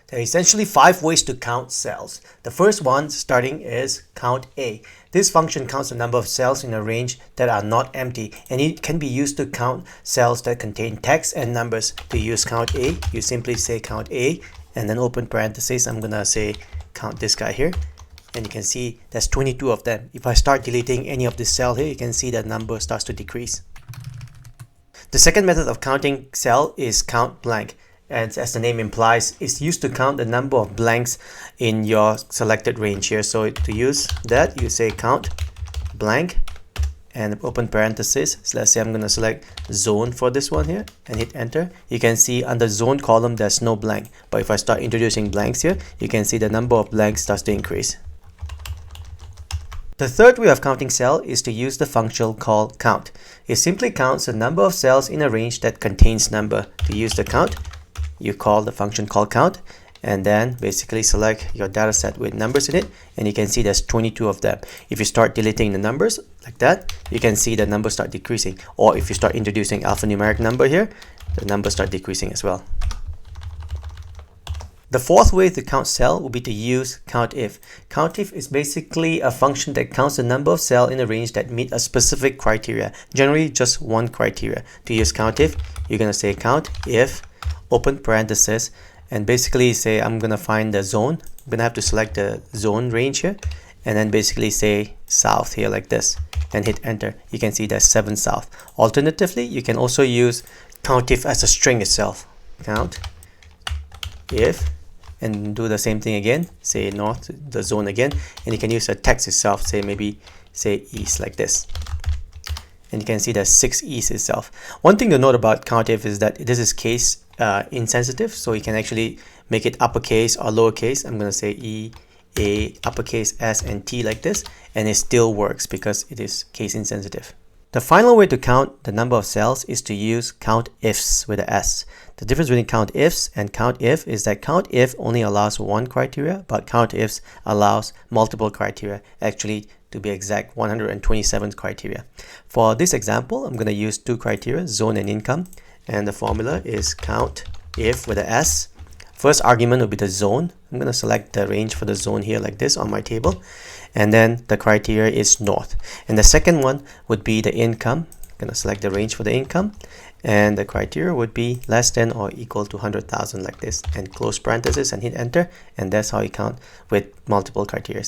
There are essentially 5 ways to count cells. The first one starting is count A. This function counts the number of cells in a range that are not empty, and it can be used to count cells that contain text and numbers. To use count A, you simply say count A and then open parentheses. I'm gonna say count this guy here, and you can see there's 22 of them. If I start deleting any of this cell here, you can see that number starts to decrease. The second method of counting cell is count blank. And as the name implies, it's used to count the number of blanks in your selected range here. So to use that, you say count blank and open parenthesis. So let's say I'm going to select zone for this one here and hit enter. You can see under zone column, there's no blank. But if I start introducing blanks here, you can see the number of blanks starts to increase. The third way of counting cell is to use the function called count. It simply counts the number of cells in a range that contains number. To use the count, you call the function called count and then basically select your data set with numbers in it, and you can see there's 22 of them. If you start deleting the numbers like that, you can see the numbers start decreasing. Or if you start introducing alphanumeric number here, the numbers start decreasing as well. The fourth way to count cell would be to use CountIF. CountIF is basically a function that counts the number of cells in a range that meet a specific criteria, generally just one criteria. To use CountIF, you're going to say CountIF, open parenthesis, and basically say I'm going to find the zone. I'm going to have to select the zone range here, and then basically say south here like this, and hit enter. You can see there's 7 south. Alternatively, you can also use CountIF as a string itself. CountIF, and do the same thing again, say north, the zone again, and you can use the text itself, say maybe say east like this. And you can see there's 6 east itself. One thing to note about CountIF is that this is case insensitive, so you can actually make it uppercase or lowercase. I'm going to say E, A, uppercase, S, and T like this, and it still works because it is case insensitive. The final way to count the number of cells is to use CountIFS with an S. The difference between CountIFS and CountIF is that CountIF only allows one criteria, but CountIFS allows multiple criteria, actually to be exact 127 criteria. For this example, I'm going to use 2 criteria, zone and income, and the formula is CountIF with an S. First argument will be the zone. I'm going to select the range for the zone here like this on my table, and then the criteria is north. And the second one would be the income. I'm going to select the range for the income, and the criteria would be less than or equal to 100,000 like this, and close parenthesis and hit enter, and that's how you count with multiple criteria.